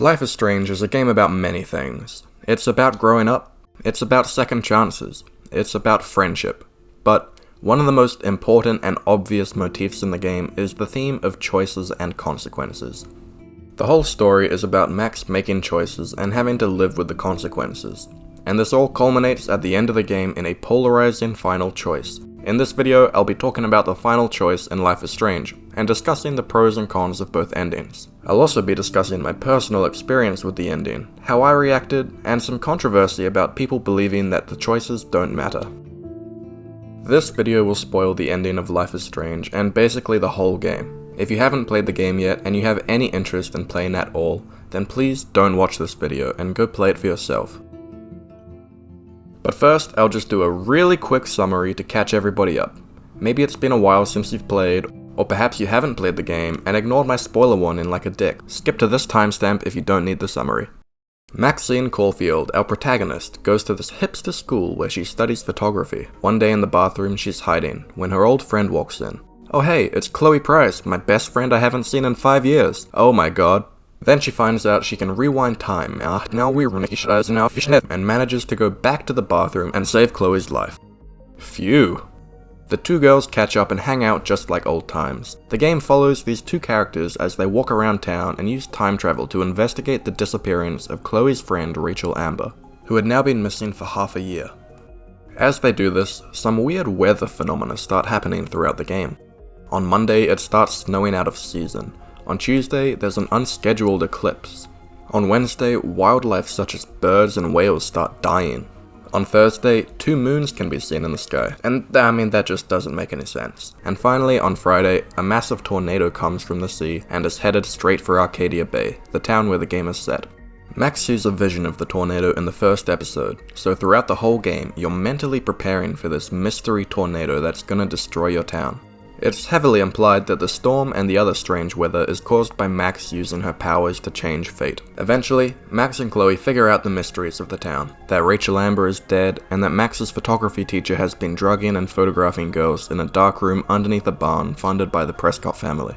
Life is Strange is a game about many things. It's about growing up, it's about second chances, it's about friendship. But one of the most important and obvious motifs in the game is the theme of choices and consequences. The whole story is about Max making choices and having to live with the consequences. And this all culminates at the end of the game in a polarizing final choice. In this video, I'll be talking about the final choice in Life is Strange, and discussing the pros and cons of both endings. I'll also be discussing my personal experience with the ending, how I reacted, and some controversy about people believing that the choices don't matter. This video will spoil the ending of Life is Strange, and basically the whole game. If you haven't played the game yet, and you have any interest in playing at all, then please don't watch this video and go play it for yourself. But first, I'll just do a really quick summary to catch everybody up. Maybe it's been a while since you've played, or perhaps you haven't played the game and ignored my spoiler warning like a dick. Skip to this timestamp if you don't need the summary. Maxine Caulfield, our protagonist, goes to this hipster school where she studies photography. One day in the bathroom she's hiding, when her old friend walks in. Oh hey, it's Chloe Price, my best friend I haven't seen in 5 years. Oh my god. Then she finds out she can rewind time, and manages to go back to the bathroom and save Chloe's life. Phew. The two girls catch up and hang out just like old times. The game follows these two characters as they walk around town and use time travel to investigate the disappearance of Chloe's friend Rachel Amber, who had now been missing for half a year. As they do this, some weird weather phenomena start happening throughout the game. On Monday, it starts snowing out of season. On Tuesday, there's an unscheduled eclipse. On Wednesday, wildlife such as birds and whales start dying. On Thursday, 2 moons can be seen in the sky, and that just doesn't make any sense. And finally, on Friday, a massive tornado comes from the sea and is headed straight for Arcadia Bay, the town where the game is set. Max sees a vision of the tornado in the first episode, so throughout the whole game, you're mentally preparing for this mystery tornado that's gonna destroy your town. It's heavily implied that the storm and the other strange weather is caused by Max using her powers to change fate. Eventually, Max and Chloe figure out the mysteries of the town, that Rachel Amber is dead, and that Max's photography teacher has been drugging and photographing girls in a dark room underneath a barn funded by the Prescott family.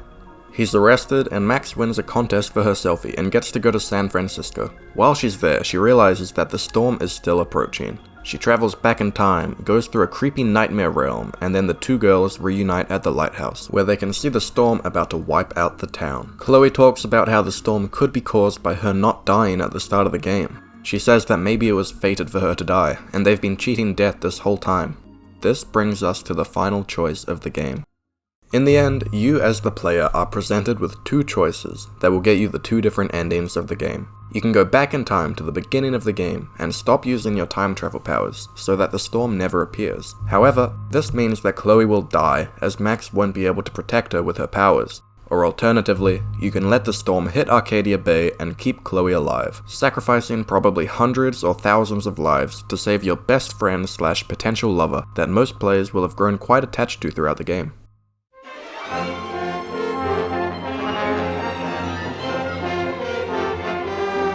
He's arrested, and Max wins a contest for her selfie and gets to go to San Francisco. While she's there, she realizes that the storm is still approaching. She travels back in time, goes through a creepy nightmare realm, and then the two girls reunite at the lighthouse, where they can see the storm about to wipe out the town. Chloe talks about how the storm could be caused by her not dying at the start of the game. She says that maybe it was fated for her to die, and they've been cheating death this whole time. This brings us to the final choice of the game. In the end, you as the player are presented with 2 choices that will get you the 2 different endings of the game. You can go back in time to the beginning of the game and stop using your time travel powers so that the storm never appears. However, this means that Chloe will die as Max won't be able to protect her with her powers. Or alternatively, you can let the storm hit Arcadia Bay and keep Chloe alive, sacrificing probably hundreds or thousands of lives to save your best friend / potential lover that most players will have grown quite attached to throughout the game.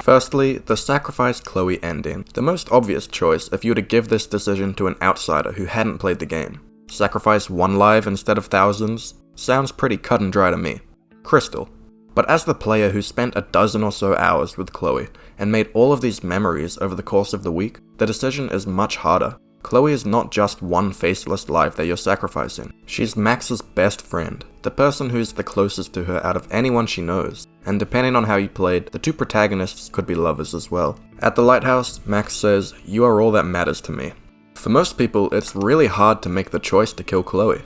Firstly, the sacrifice Chloe ending. The most obvious choice if you were to give this decision to an outsider who hadn't played the game. Sacrifice 1 life instead of thousands? Sounds pretty cut and dry to me. Crystal. But as the player who spent a dozen or so hours with Chloe and made all of these memories over the course of the week, the decision is much harder. Chloe is not just one faceless life that you're sacrificing. She's Max's best friend, the person who's the closest to her out of anyone she knows, and depending on how you played, the 2 protagonists could be lovers as well. At the lighthouse, Max says, "You are all that matters to me." For most people, it's really hard to make the choice to kill Chloe.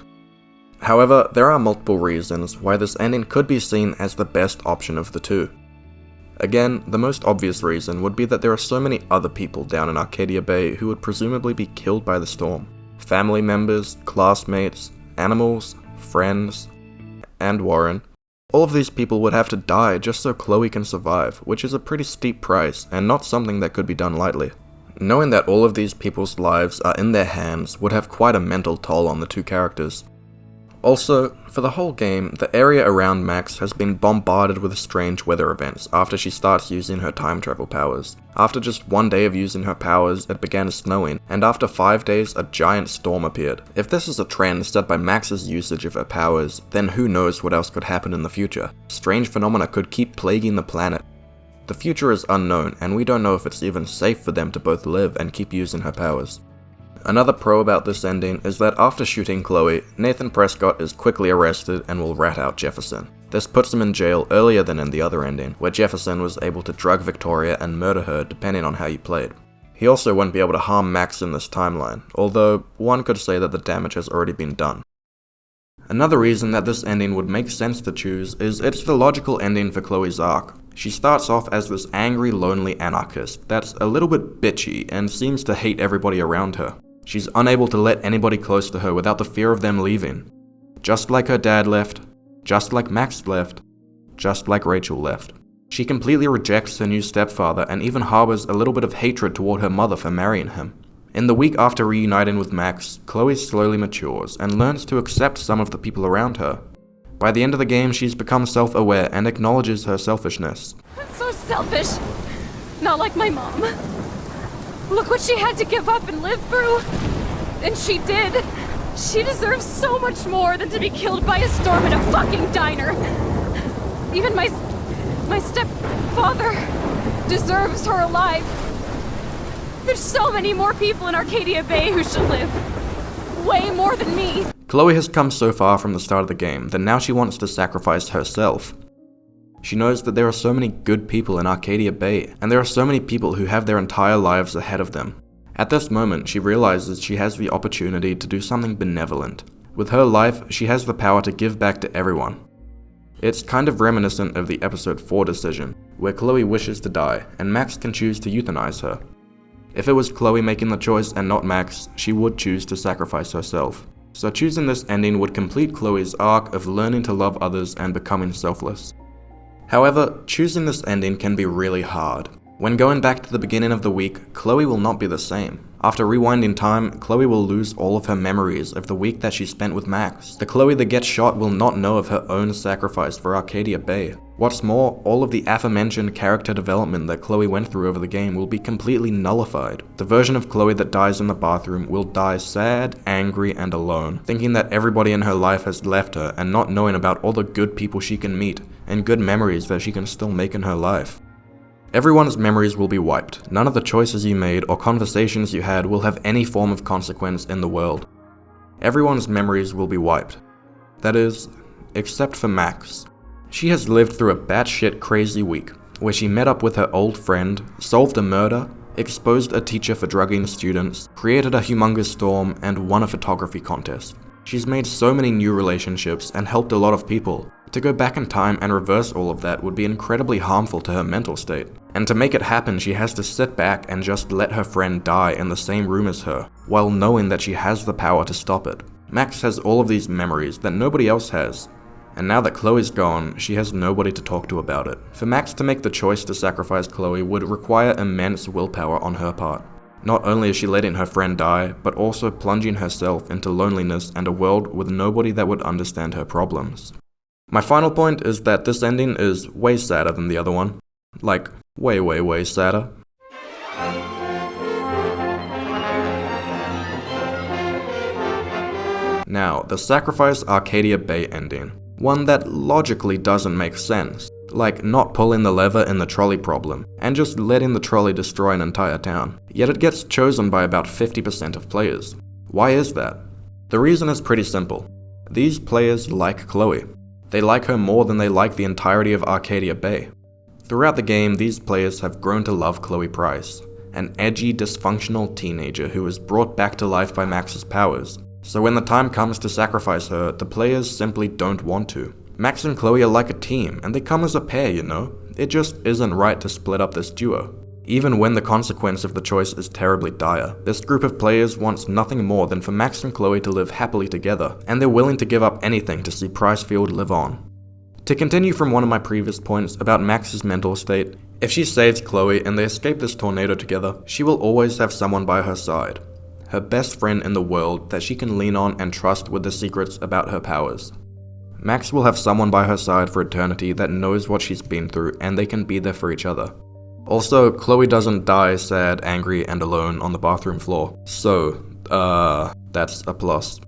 However, there are multiple reasons why this ending could be seen as the best option of the 2. Again, the most obvious reason would be that there are so many other people down in Arcadia Bay who would presumably be killed by the storm. Family members, classmates, animals, friends, and Warren. All of these people would have to die just so Chloe can survive, which is a pretty steep price and not something that could be done lightly. Knowing that all of these people's lives are in their hands would have quite a mental toll on the 2 characters. Also, for the whole game, the area around Max has been bombarded with strange weather events after she starts using her time travel powers. After just 1 day of using her powers, it began snowing, and after 5 days, a giant storm appeared. If this is a trend set by Max's usage of her powers, then who knows what else could happen in the future. Strange phenomena could keep plaguing the planet. The future is unknown, and we don't know if it's even safe for them to both live and keep using her powers. Another pro about this ending is that after shooting Chloe, Nathan Prescott is quickly arrested and will rat out Jefferson. This puts him in jail earlier than in the other ending, where Jefferson was able to drug Victoria and murder her depending on how you played. He also won't be able to harm Max in this timeline, although one could say that the damage has already been done. Another reason that this ending would make sense to choose is it's the logical ending for Chloe's arc. She starts off as this angry, lonely anarchist that's a little bit bitchy and seems to hate everybody around her. She's unable to let anybody close to her without the fear of them leaving. Just like her dad left, just like Max left, just like Rachel left. She completely rejects her new stepfather and even harbors a little bit of hatred toward her mother for marrying him. In the week after reuniting with Max, Chloe slowly matures and learns to accept some of the people around her. By the end of the game, she's become self-aware and acknowledges her selfishness. I'm so selfish. Not like my mom. Look what she had to give up and live through. And she did. She deserves so much more than to be killed by a storm in a fucking diner. Even my stepfather deserves her alive. There's so many more people in Arcadia Bay who should live. Way more than me. Chloe has come so far from the start of the game that now she wants to sacrifice herself. She knows that there are so many good people in Arcadia Bay, and there are so many people who have their entire lives ahead of them. At this moment, she realizes she has the opportunity to do something benevolent. With her life, she has the power to give back to everyone. It's kind of reminiscent of the episode 4 decision, where Chloe wishes to die, and Max can choose to euthanize her. If it was Chloe making the choice and not Max, she would choose to sacrifice herself. So choosing this ending would complete Chloe's arc of learning to love others and becoming selfless. However, choosing this ending can be really hard. When going back to the beginning of the week, Chloe will not be the same. After rewinding time, Chloe will lose all of her memories of the week that she spent with Max. The Chloe that gets shot will not know of her own sacrifice for Arcadia Bay. What's more, all of the aforementioned character development that Chloe went through over the game will be completely nullified. The version of Chloe that dies in the bathroom will die sad, angry, and alone, thinking that everybody in her life has left her and not knowing about all the good people she can meet and good memories that she can still make in her life. Everyone's memories will be wiped. None of the choices you made or conversations you had will have any form of consequence in the world. Everyone's memories will be wiped. That is, except for Max. She has lived through a batshit crazy week, where she met up with her old friend, solved a murder, exposed a teacher for drugging students, created a humongous storm, and won a photography contest. She's made so many new relationships and helped a lot of people. To go back in time and reverse all of that would be incredibly harmful to her mental state. And to make it happen, she has to sit back and just let her friend die in the same room as her, while knowing that she has the power to stop it. Max has all of these memories that nobody else has. And now that Chloe's gone, she has nobody to talk to about it. For Max to make the choice to sacrifice Chloe would require immense willpower on her part. Not only is she letting her friend die, but also plunging herself into loneliness and a world with nobody that would understand her problems. My final point is that this ending is way sadder than the other one. Like, way sadder. Now, the Sacrifice Arcadia Bay ending. One that logically doesn't make sense. Like not pulling the lever in the trolley problem, and just letting the trolley destroy an entire town. Yet it gets chosen by about 50% of players. Why is that? The reason is pretty simple. These players like Chloe. They like her more than they like the entirety of Arcadia Bay. Throughout the game, these players have grown to love Chloe Price, an edgy, dysfunctional teenager who was brought back to life by Max's powers. So when the time comes to sacrifice her, the players simply don't want to. Max and Chloe are like a team, and they come as a pair, you know? It just isn't right to split up this duo. Even when the consequence of the choice is terribly dire, this group of players wants nothing more than for Max and Chloe to live happily together, and they're willing to give up anything to see Pricefield live on. To continue from one of my previous points about Max's mental state, if she saves Chloe and they escape this tornado together, she will always have someone by her side. Her best friend in the world that she can lean on and trust with the secrets about her powers. Max will have someone by her side for eternity that knows what she's been through and they can be there for each other. Also, Chloe doesn't die sad, angry, and alone on the bathroom floor. So, that's a plus.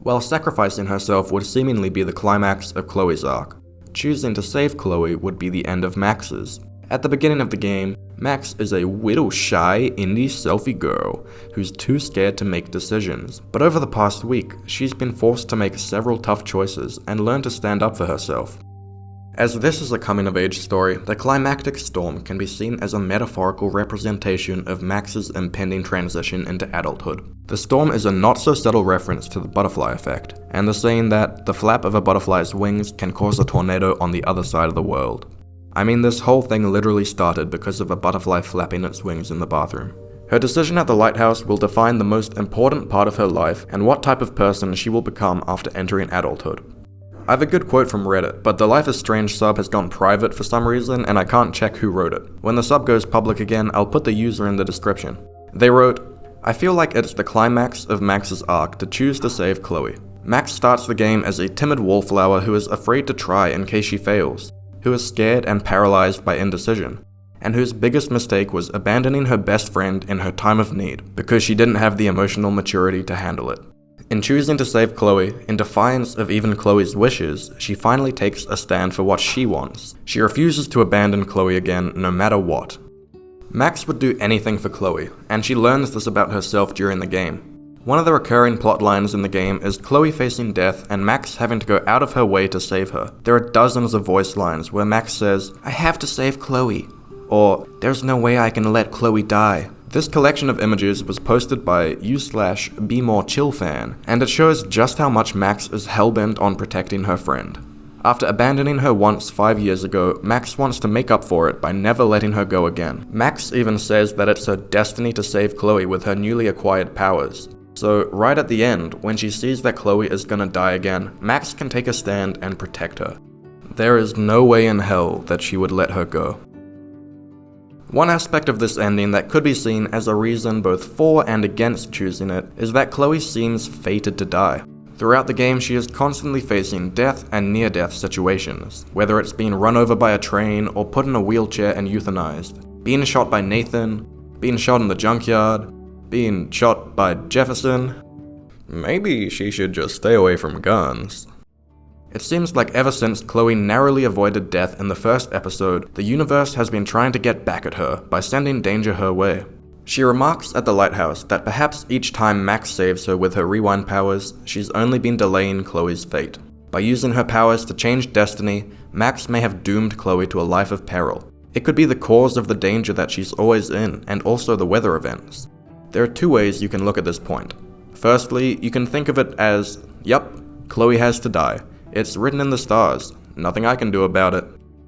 While sacrificing herself would seemingly be the climax of Chloe's arc, choosing to save Chloe would be the end of Max's. At the beginning of the game, Max is a little shy indie selfie girl who's too scared to make decisions, but over the past week, she's been forced to make several tough choices and learn to stand up for herself. As this is a coming-of-age story, the climactic storm can be seen as a metaphorical representation of Max's impending transition into adulthood. The storm is a not-so-subtle reference to the butterfly effect, and the saying that the flap of a butterfly's wings can cause a tornado on the other side of the world. I mean, this whole thing literally started because of a butterfly flapping its wings in the bathroom. Her decision at the lighthouse will define the most important part of her life and what type of person she will become after entering adulthood. I have a good quote from Reddit, but the Life is Strange sub has gone private for some reason and I can't check who wrote it. When the sub goes public again, I'll put the user in the description. They wrote, "I feel like it's the climax of Max's arc to choose to save Chloe. Max starts the game as a timid wallflower who is afraid to try in case she fails, who is scared and paralyzed by indecision, and whose biggest mistake was abandoning her best friend in her time of need because she didn't have the emotional maturity to handle it. In choosing to save Chloe, in defiance of even Chloe's wishes, she finally takes a stand for what she wants. She refuses to abandon Chloe again, no matter what. Max would do anything for Chloe, and she learns this about herself during the game. One of the recurring plot lines in the game is Chloe facing death and Max having to go out of her way to save her. There are dozens of voice lines where Max says, "I have to save Chloe," or "There's no way I can let Chloe die." This collection of images was posted by u/BeMoreChillFan, and it shows just how much Max is hellbent on protecting her friend. After abandoning her once 5 years ago, Max wants to make up for it by never letting her go again. Max even says that it's her destiny to save Chloe with her newly acquired powers. So right at the end, when she sees that Chloe is gonna die again, Max can take a stand and protect her. There is no way in hell that she would let her go. One aspect of this ending that could be seen as a reason both for and against choosing it is that Chloe seems fated to die. Throughout the game, she is constantly facing death and near-death situations, whether it's being run over by a train or put in a wheelchair and euthanized, being shot by Nathan, being shot in the junkyard, being shot by Jefferson. Maybe she should just stay away from guns. It seems like ever since Chloe narrowly avoided death in the first episode, the universe has been trying to get back at her by sending danger her way. She remarks at the lighthouse that perhaps each time Max saves her with her rewind powers, she's only been delaying Chloe's fate. By using her powers to change destiny, Max may have doomed Chloe to a life of peril. It could be the cause of the danger that she's always in, and also the weather events. There are two ways you can look at this point. Firstly, you can think of it as, yup, Chloe has to die. It's written in the stars, nothing I can do about it.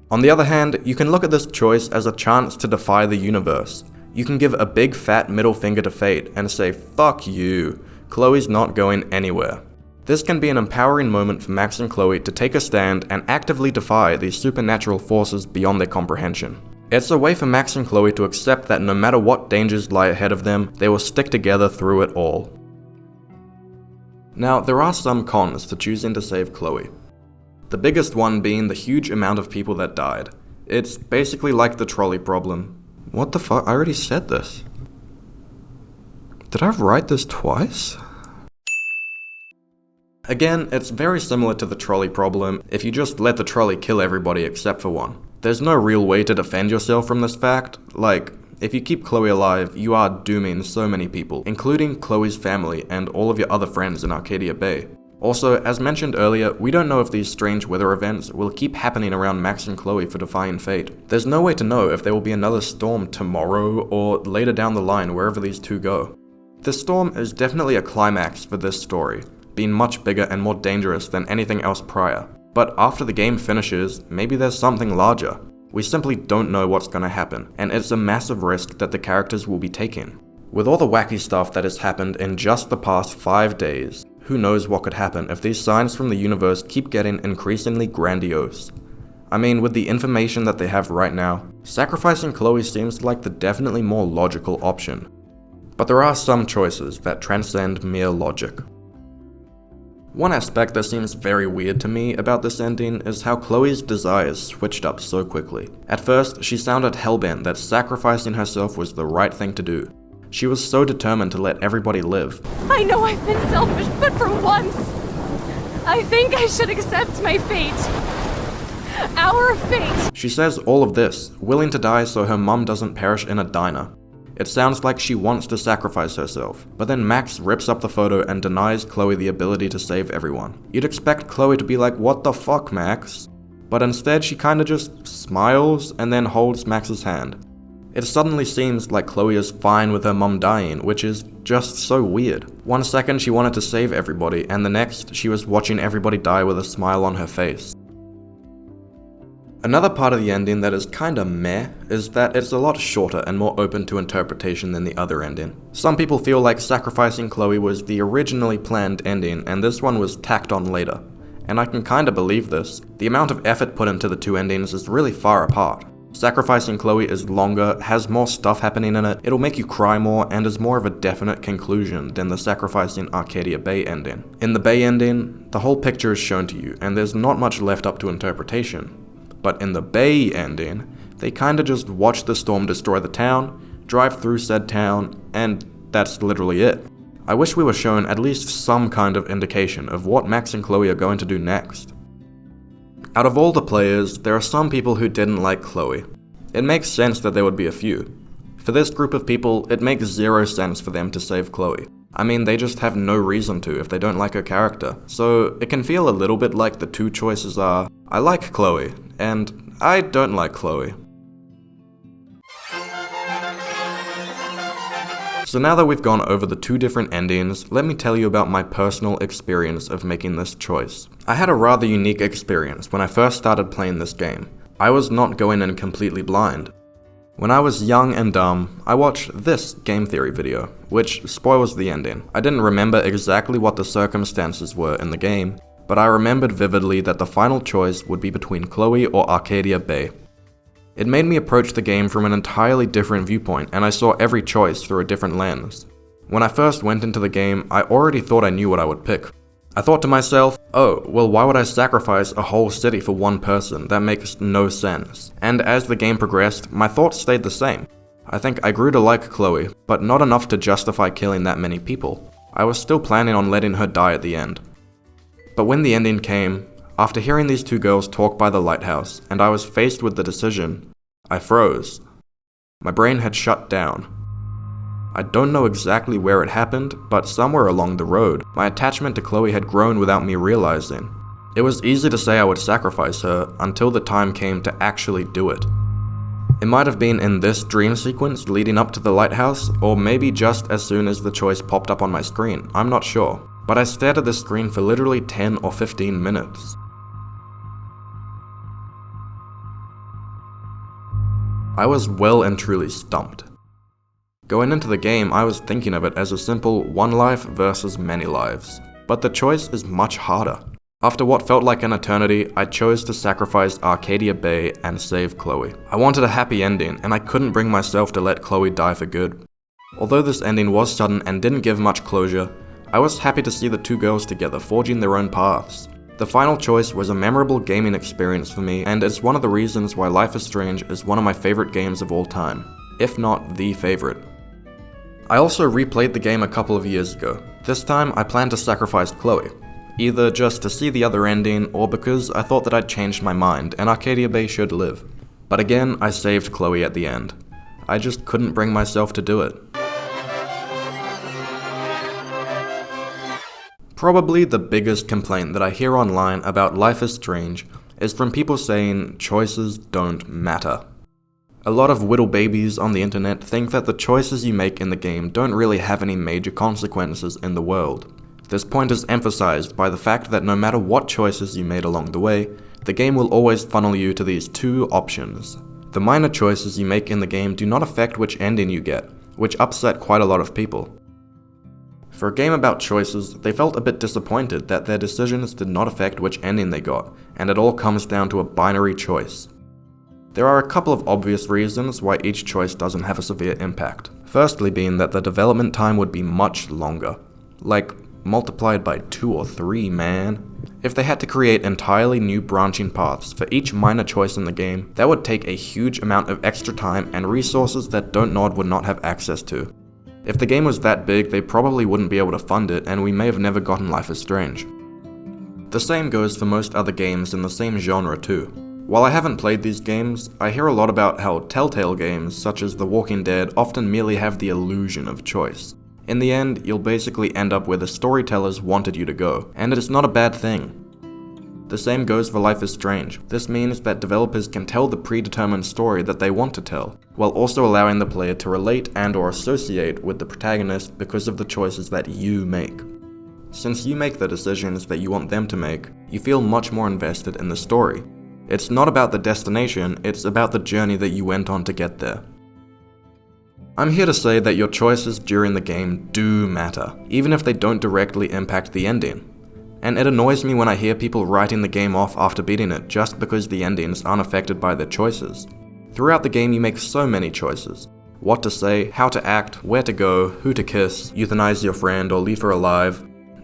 On the other hand, you can look at this choice as a chance to defy the universe. You can give a big fat middle finger to fate and say, fuck you, Chloe's not going anywhere. This can be an empowering moment for Max and Chloe to take a stand and actively defy these supernatural forces beyond their comprehension. It's a way for Max and Chloe to accept that no matter what dangers lie ahead of them, they will stick together through it all. Now, there are some cons to choosing to save Chloe. The biggest one being the huge amount of people that died. It's basically like the trolley problem. What the fuck? I already said this. Did I write this twice? Again, it's very similar to the trolley problem if you just let the trolley kill everybody except for one. There's no real way to defend yourself from this fact. Like, if you keep Chloe alive, you are dooming so many people, including Chloe's family and all of your other friends in Arcadia Bay. Also, as mentioned earlier, we don't know if these strange weather events will keep happening around Max and Chloe for defying fate. There's no way to know if there will be another storm tomorrow or later down the line wherever these two go. This storm is definitely a climax for this story, being much bigger and more dangerous than anything else prior. But after the game finishes, maybe there's something larger. We simply don't know what's gonna happen, and it's a massive risk that the characters will be taking. With all the wacky stuff that has happened in just the past 5 days, who knows what could happen if these signs from the universe keep getting increasingly grandiose. I mean, with the information that they have right now, sacrificing Chloe seems like the definitely more logical option. But there are some choices that transcend mere logic. One aspect that seems very weird to me about this ending is how Chloe's desires switched up so quickly. At first, she sounded hellbent that sacrificing herself was the right thing to do. She was so determined to let everybody live. I know I've been selfish, but for once, I think I should accept my fate. our fate. She says all of this, willing to die so her mum doesn't perish in a diner. It sounds like she wants to sacrifice herself, but then Max rips up the photo and denies Chloe the ability to save everyone. You'd expect Chloe to be like, "What the fuck, Max?" But instead she kinda just smiles and then holds Max's hand. It suddenly seems like Chloe is fine with her mum dying, which is just so weird. One second she wanted to save everybody, and the next she was watching everybody die with a smile on her face. Another part of the ending that is kinda meh is that it's a lot shorter and more open to interpretation than the other ending. Some people feel like sacrificing Chloe was the originally planned ending and this one was tacked on later. And I can kinda believe this. The amount of effort put into the two endings is really far apart. Sacrificing Chloe is longer, has more stuff happening in it, it'll make you cry more, and is more of a definite conclusion than the sacrificing Arcadia Bay ending. In the Bay ending, the whole picture is shown to you, and there's not much left up to interpretation. But in the Bae ending, they kinda just watch the storm destroy the town, drive through said town, and that's literally it. I wish we were shown at least some kind of indication of what Max and Chloe are going to do next. Out of all the players, there are some people who didn't like Chloe. It makes sense that there would be a few. For this group of people, it makes zero sense for them to save Chloe. I mean, they just have no reason to if they don't like her character. So it can feel a little bit like the two choices are, I like Chloe, and I don't like Chloe. So now that we've gone over the two different endings, let me tell you about my personal experience of making this choice. I had a rather unique experience when I first started playing this game. I was not going in completely blind. When I was young and dumb, I watched this game theory video, which spoils the ending. I didn't remember exactly what the circumstances were in the game, but I remembered vividly that the final choice would be between Chloe or Arcadia Bay. It made me approach the game from an entirely different viewpoint, and I saw every choice through a different lens. When I first went into the game, I already thought I knew what I would pick. I thought to myself, oh, well why would I sacrifice a whole city for one person? That makes no sense. And as the game progressed, my thoughts stayed the same. I think I grew to like Chloe, but not enough to justify killing that many people. I was still planning on letting her die at the end. But when the ending came, after hearing these two girls talk by the lighthouse, and I was faced with the decision, I froze. My brain had shut down. I don't know exactly where it happened, but somewhere along the road, my attachment to Chloe had grown without me realizing. It was easy to say I would sacrifice her until the time came to actually do it. It might have been in this dream sequence leading up to the lighthouse, or maybe just as soon as the choice popped up on my screen, I'm not sure. But I stared at the screen for literally 10 or 15 minutes. I was well and truly stumped. Going into the game, I was thinking of it as a simple one life versus many lives. But the choice is much harder. After what felt like an eternity, I chose to sacrifice Arcadia Bay and save Chloe. I wanted a happy ending, and I couldn't bring myself to let Chloe die for good. Although this ending was sudden and didn't give much closure, I was happy to see the two girls together forging their own paths. The final choice was a memorable gaming experience for me, and it's one of the reasons why Life is Strange is one of my favorite games of all time, if not the favorite. I also replayed the game a couple of years ago. This time, I planned to sacrifice Chloe, either just to see the other ending, or because I thought that I'd changed my mind and Arcadia Bay should live. But again, I saved Chloe at the end. I just couldn't bring myself to do it. Probably the biggest complaint that I hear online about Life is Strange is from people saying choices don't matter. A lot of whittle babies on the internet think that the choices you make in the game don't really have any major consequences in the world. This point is emphasized by the fact that no matter what choices you made along the way, the game will always funnel you to these two options. The minor choices you make in the game do not affect which ending you get, which upset quite a lot of people. For a game about choices, they felt a bit disappointed that their decisions did not affect which ending they got, and it all comes down to a binary choice. There are a couple of obvious reasons why each choice doesn't have a severe impact. Firstly being that the development time would be much longer. Like, multiplied by 2 or 3, man. If they had to create entirely new branching paths for each minor choice in the game, that would take a huge amount of extra time and resources that Don't Nod would not have access to. If the game was that big, they probably wouldn't be able to fund it, and we may have never gotten Life is Strange. The same goes for most other games in the same genre too. While I haven't played these games, I hear a lot about how Telltale games such as The Walking Dead often merely have the illusion of choice. In the end, you'll basically end up where the storytellers wanted you to go, and it's not a bad thing. The same goes for Life is Strange. This means that developers can tell the predetermined story that they want to tell, while also allowing the player to relate and/or associate with the protagonist because of the choices that you make. Since you make the decisions that you want them to make, you feel much more invested in the story. It's not about the destination, it's about the journey that you went on to get there. I'm here to say that your choices during the game do matter, even if they don't directly impact the ending. And it annoys me when I hear people writing the game off after beating it just because the endings aren't affected by their choices. Throughout the game you make so many choices. What to say, how to act, where to go, who to kiss, euthanize your friend or leave her alive.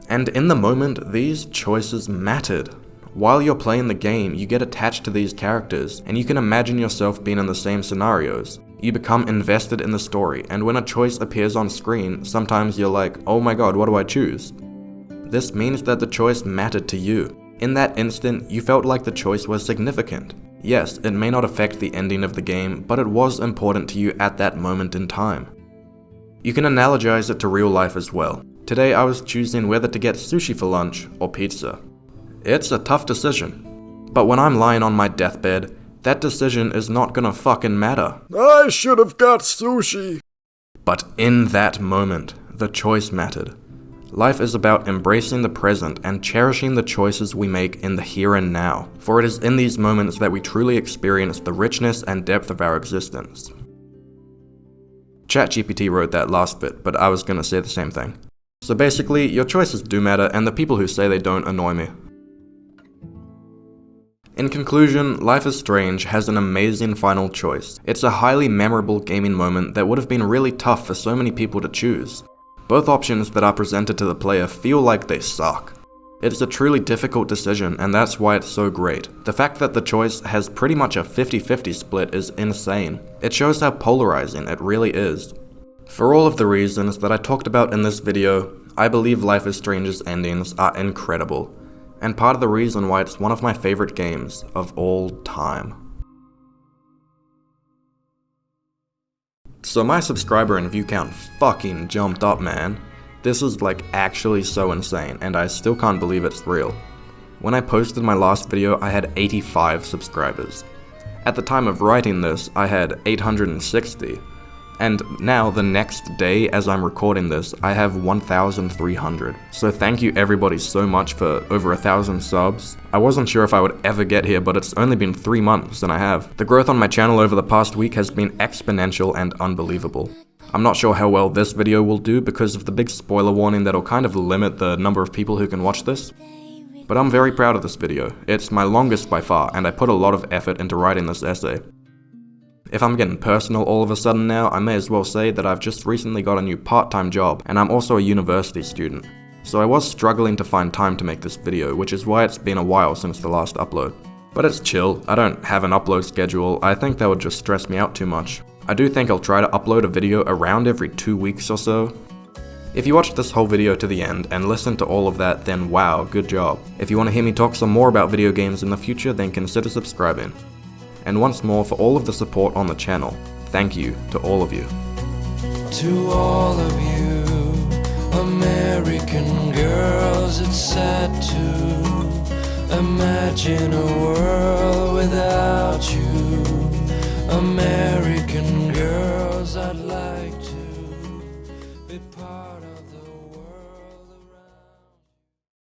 And in the moment, these choices mattered. While you're playing the game, you get attached to these characters, and you can imagine yourself being in the same scenarios. You become invested in the story, and when a choice appears on screen, sometimes you're like, oh my god, what do I choose? This means that the choice mattered to you. In that instant, you felt like the choice was significant. Yes, it may not affect the ending of the game, but it was important to you at that moment in time. You can analogize it to real life as well. Today I was choosing whether to get sushi for lunch or pizza. It's a tough decision. But when I'm lying on my deathbed, that decision is not gonna fucking matter. I should have got sushi. But in that moment, the choice mattered. Life is about embracing the present and cherishing the choices we make in the here and now, for it is in these moments that we truly experience the richness and depth of our existence. ChatGPT wrote that last bit, but I was gonna say the same thing. So basically, your choices do matter, and the people who say they don't annoy me. In conclusion, Life is Strange has an amazing final choice. It's a highly memorable gaming moment that would have been really tough for so many people to choose. Both options that are presented to the player feel like they suck. It's a truly difficult decision, and that's why it's so great. The fact that the choice has pretty much a 50-50 split is insane. It shows how polarizing it really is. For all of the reasons that I talked about in this video, I believe Life is Strange's endings are incredible, and part of the reason why it's one of my favorite games of all time. So my subscriber and view count fucking jumped up, man. This is like actually so insane, and I still can't believe it's real. When I posted my last video, I had 85 subscribers. At the time of writing this, I had 860. And now, the next day, as I'm recording this, I have 1,300. So thank you everybody so much for over 1,000 subs. I wasn't sure if I would ever get here, but it's only been 3 months and I have. The growth on my channel over the past week has been exponential and unbelievable. I'm not sure how well this video will do because of the big spoiler warning that'll kind of limit the number of people who can watch this. But I'm very proud of this video. It's my longest by far, and I put a lot of effort into writing this essay. If I'm getting personal all of a sudden now, I may as well say that I've just recently got a new part-time job, and I'm also a university student. So I was struggling to find time to make this video, which is why it's been a while since the last upload. But it's chill, I don't have an upload schedule, I think that would just stress me out too much. I do think I'll try to upload a video around every 2 weeks or so. If you watched this whole video to the end and listened to all of that, then wow, good job. If you want to hear me talk some more about video games in the future, then consider subscribing. And once more, for all of the support on the channel, thank you to all of you. To all of you, American girls, it's sad to imagine a world without you. American girls, I'd like to be part of